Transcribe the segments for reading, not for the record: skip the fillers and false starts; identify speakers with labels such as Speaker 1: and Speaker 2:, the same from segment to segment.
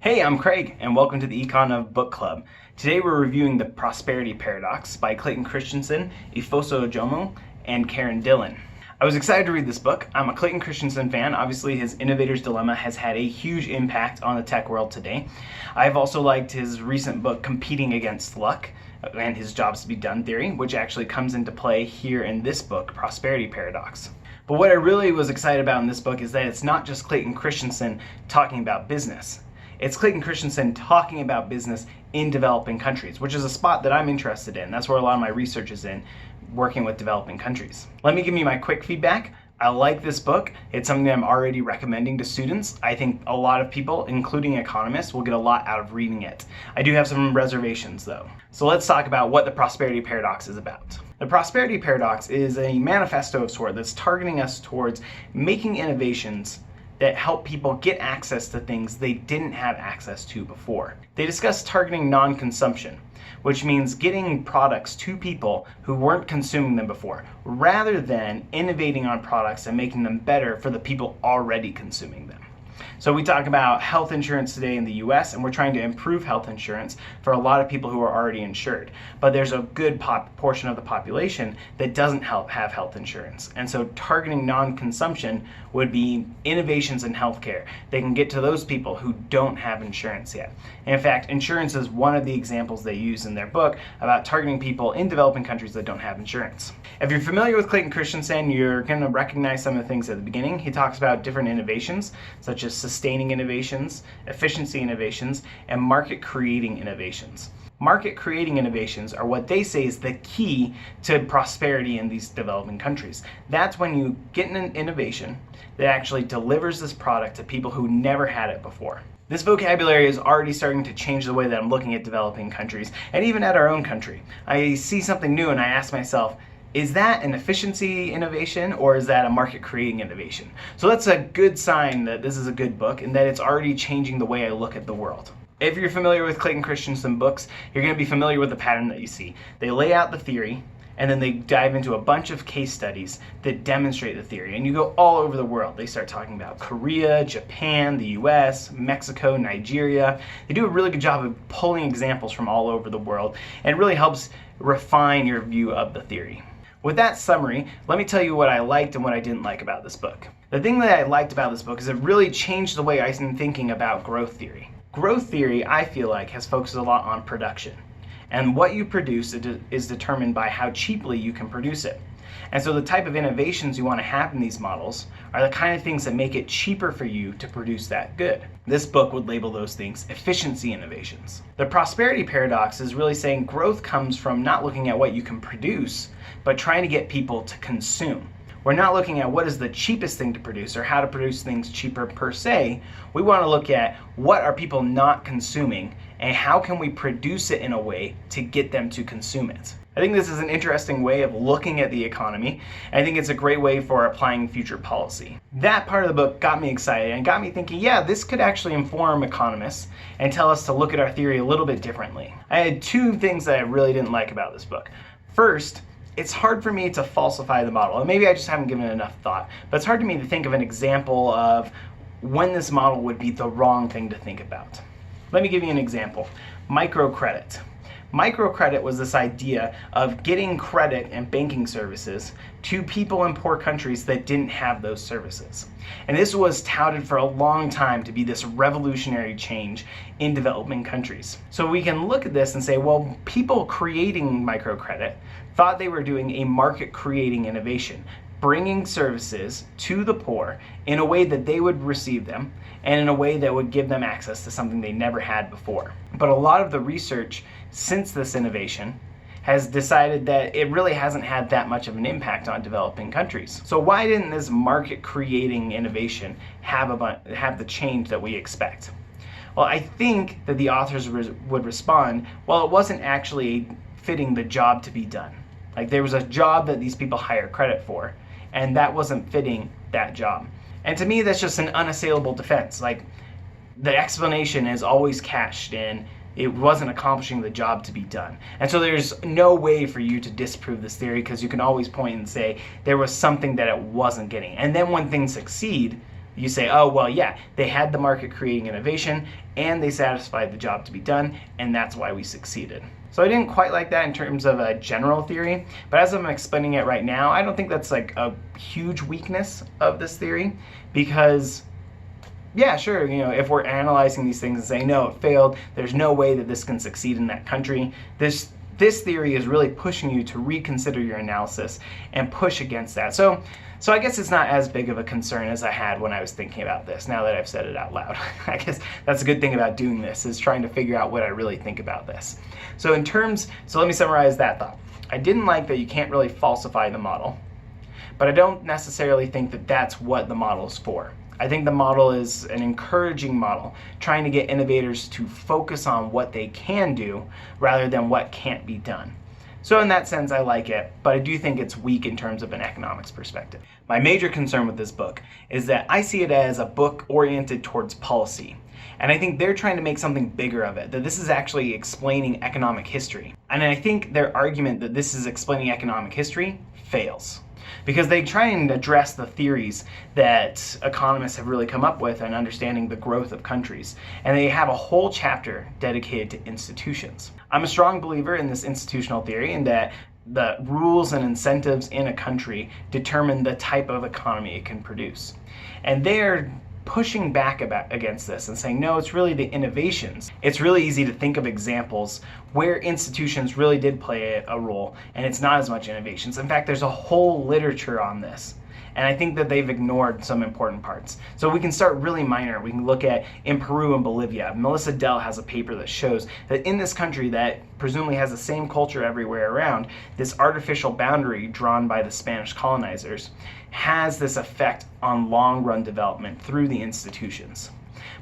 Speaker 1: Hey, I'm Craig, and welcome to the Econ of Book Club. Today we're reviewing The Prosperity Paradox by Clayton Christensen, Efosa Ojomo, and Dillon. I was excited to read this book. I'm a Clayton Christensen fan. Obviously, his Innovator's Dilemma has had a huge impact on the tech world today. I've also liked his recent book, Competing Against Luck, and his Jobs to be Done theory, which actually comes into play here in this book, Prosperity Paradox. But what I really was excited about in this book is that it's not just Clayton Christensen talking about business. It's Clayton Christensen talking about business in developing countries, which is a spot that I'm interested in. That's where a lot of my research is in, working with developing countries. Let me give you my quick feedback. I like this book. It's something that I'm already recommending to students. I think a lot of people, including economists, will get a lot out of reading it. I do have some reservations though. So let's talk about what the Prosperity Paradox is about. The Prosperity Paradox is a manifesto of sorts that's targeting us towards making innovations that help people get access to things they didn't have access to before. They discuss targeting non-consumption, which means getting products to people who weren't consuming them before, rather than innovating on products and making them better for the people already consuming them. So we talk about health insurance today in the US, and we're trying to improve health insurance for a lot of people who are already insured. But there's a good portion of the population that doesn't have health insurance. And so targeting non-consumption would be innovations in healthcare. They can get to those people who don't have insurance yet. And in fact, insurance is one of the examples they use in their book about targeting people in developing countries that don't have insurance. If you're familiar with Clayton Christensen, you're going to recognize some of the things at the beginning. He talks about different innovations, such as sustaining innovations, efficiency innovations, and market-creating innovations. Market-creating innovations are what they say is the key to prosperity in these developing countries. That's when you get an innovation that actually delivers this product to people who never had it before. This vocabulary is already starting to change the way that I'm looking at developing countries, and even at our own country. I see something new and I ask myself, is that an efficiency innovation or is that a market-creating innovation? So that's a good sign that this is a good book and that it's already changing the way I look at the world. If you're familiar with Clayton Christensen books, you're going to be familiar with the pattern that you see. They lay out the theory, and then they dive into a bunch of case studies that demonstrate the theory. And you go all over the world. They start talking about Korea, Japan, the US, Mexico, Nigeria. They do a really good job of pulling examples from all over the world, and it really helps refine your view of the theory. With that summary, let me tell you what I liked and what I didn't like about this book. The thing that I liked about this book is it really changed the way I'm thinking about growth theory. Growth theory, I feel like, has focused a lot on production. And what you produce is determined by how cheaply you can produce it. And so the type of innovations you want to have in these models are the kind of things that make it cheaper for you to produce that good. This book would label those things efficiency innovations. The prosperity paradox is really saying growth comes from not looking at what you can produce, but trying to get people to consume. We're not looking at what is the cheapest thing to produce or how to produce things cheaper per se. We want to look at what are people not consuming and how can we produce it in a way to get them to consume it. I think this is an interesting way of looking at the economy. I think it's a great way for applying future policy. That part of the book got me excited and got me thinking, yeah, this could actually inform economists and tell us to look at our theory a little bit differently. I had two things that I really didn't like about this book. First, it's hard for me to falsify the model, and maybe I just haven't given it enough thought, but it's hard to me to think of an example of when this model would be the wrong thing to think about. Let me give you an example. Microcredit. Microcredit was this idea of getting credit and banking services to people in poor countries that didn't have those services. And this was touted for a long time to be this revolutionary change in developing countries. So we can look at this and say, well, people creating microcredit thought they were doing a market-creating innovation, bringing services to the poor in a way that they would receive them and in a way that would give them access to something they never had before. But a lot of the research since this innovation has decided that it really hasn't had that much of an impact on developing countries. So why didn't this market-creating innovation have the change that we expect? Well, I think that the authors would respond, well, it wasn't actually fitting the job to be done. Like there was a job that these people hire credit for, and that wasn't fitting that job. And to me, that's just an unassailable defense. Like the explanation is always cached in it wasn't accomplishing the job to be done. And so there's no way for you to disprove this theory because you can always point and say there was something that it wasn't getting. And then when things succeed, you say, oh, well, yeah, they had the market creating innovation and they satisfied the job to be done, and that's why we succeeded. So I didn't quite like that in terms of a general theory, but as I'm explaining it right now, I don't think that's like a huge weakness of this theory, because yeah, sure, if we're analyzing these things and saying, no, it failed, there's no way that this can succeed in that country, this theory is really pushing you to reconsider your analysis and push against that. So I guess it's not as big of a concern as I had when I was thinking about this, now that I've said it out loud. I guess that's a good thing about doing this, is trying to figure out what I really think about this. So let me summarize that thought. I didn't like that you can't really falsify the model, but I don't necessarily think that that's what the model is for. I think the model is an encouraging model, trying to get innovators to focus on what they can do rather than what can't be done. So in that sense, I like it, but I do think it's weak in terms of an economics perspective. My major concern with this book is that I see it as a book oriented towards policy. And I think they're trying to make something bigger of it, that this is actually explaining economic history. And I think their argument that this is explaining economic history fails, because they try and address the theories that economists have really come up with in understanding the growth of countries. And they have a whole chapter dedicated to institutions. I'm a strong believer in this institutional theory, and that the rules and incentives in a country determine the type of economy it can produce. And they're pushing back against this and saying, no, it's really the innovations. It's really easy to think of examples where institutions really did play a role, and it's not as much innovations. In fact, there's a whole literature on this, and I think that they've ignored some important parts. So we can start really minor. We can look at in Peru and Bolivia. Melissa Dell has a paper that shows that in this country that presumably has the same culture everywhere around, this artificial boundary drawn by the Spanish colonizers has this effect on long-run development through the institutions.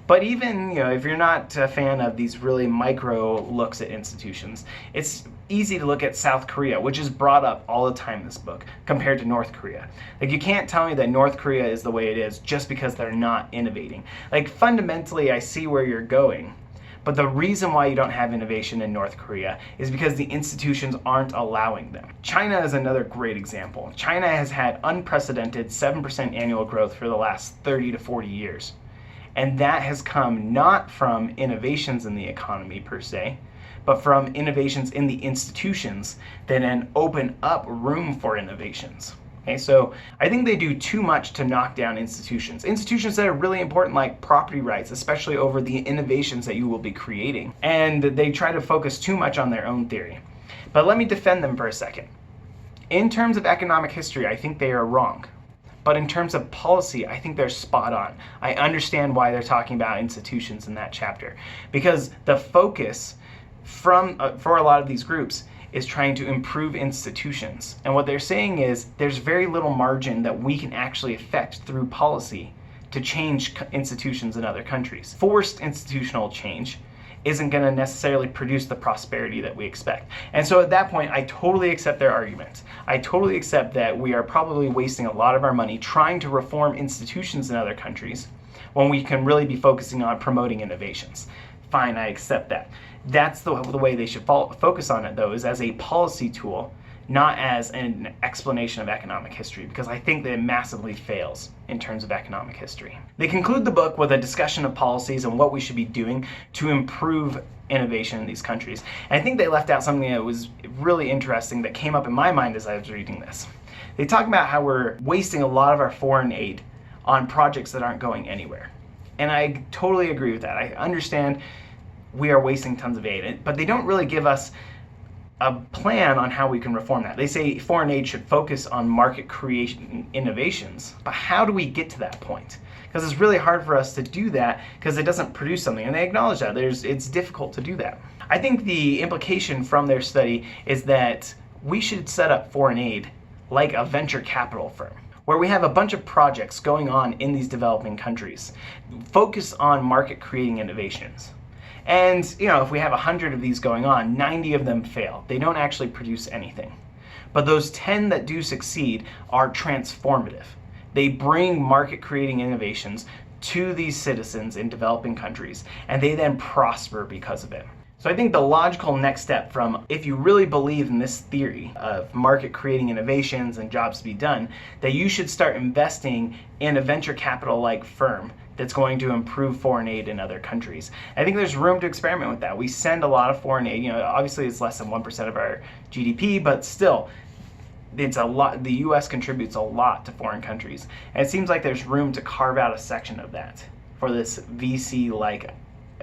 Speaker 1: But even, if you're not a fan of these really micro looks at institutions, it's easy to look at South Korea, which is brought up all the time in this book, compared to North Korea. Like, you can't tell me that North Korea is the way it is just because they're not innovating. Like, fundamentally, I see where you're going. But the reason why you don't have innovation in North Korea is because the institutions aren't allowing them. China is another great example. China has had unprecedented 7% annual growth for the last 30 to 40 years. And that has come not from innovations in the economy per se, but from innovations in the institutions that then open up room for innovations. Okay, so I think they do too much to knock down institutions. Institutions that are really important, like property rights, especially over the innovations that you will be creating. And they try to focus too much on their own theory. But let me defend them for a second. In terms of economic history, I think they are wrong. But in terms of policy, I think they're spot on. I understand why they're talking about institutions in that chapter, because the focus for a lot of these groups is trying to improve institutions. And what they're saying is there's very little margin that we can actually affect through policy to change institutions in other countries. Forced institutional change isn't going to necessarily produce the prosperity that we expect. And so at that point, I totally accept their argument. I totally accept that we are probably wasting a lot of our money trying to reform institutions in other countries when we can really be focusing on promoting innovations. Fine, I accept that. That's the way they should focus on it, though, is as a policy tool, not as an explanation of economic history, because I think that it massively fails in terms of economic history. They conclude the book with a discussion of policies and what we should be doing to improve innovation in these countries. And I think they left out something that was really interesting that came up in my mind as I was reading this. They talk about how we're wasting a lot of our foreign aid on projects that aren't going anywhere. And I totally agree with that. I understand we are wasting tons of aid, but they don't really give us a plan on how we can reform that. They say foreign aid should focus on market creation innovations, but how do we get to that point? Because it's really hard for us to do that because it doesn't produce something, and they acknowledge that. It's difficult to do that. I think the implication from their study is that we should set up foreign aid like a venture capital firm, where we have a bunch of projects going on in these developing countries, focus on market creating innovations. And if we have 100 of these going on, 90 of them fail. They don't actually produce anything. But those 10 that do succeed are transformative. They bring market creating innovations to these citizens in developing countries, and they then prosper because of it. So I think the logical next step from, if you really believe in this theory of market creating innovations and jobs to be done, that you should start investing in a venture capital like firm that's going to improve foreign aid in other countries. I think there's room to experiment with that. We send a lot of foreign aid, obviously it's less than 1% of our GDP, but still, it's a lot. The US contributes a lot to foreign countries. And it seems like there's room to carve out a section of that for this VC-like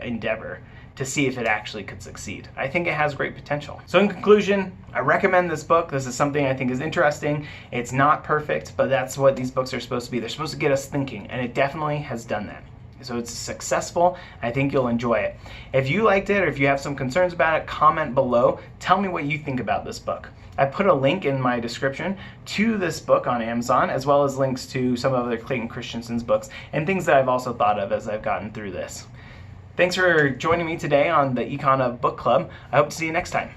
Speaker 1: endeavor to see if it actually could succeed. I think it has great potential. So in conclusion, I recommend this book. This is something I think is interesting. It's not perfect, but that's what these books are supposed to be. They're supposed to get us thinking, and it definitely has done that. So it's successful. I think you'll enjoy it. If you liked it or if you have some concerns about it, comment below. Tell me what you think about this book. I put a link in my description to this book on Amazon, as well as links to some of other Clayton Christensen's books and things that I've also thought of as I've gotten through this. Thanks for joining me today on the Econ of Book Club. I hope to see you next time.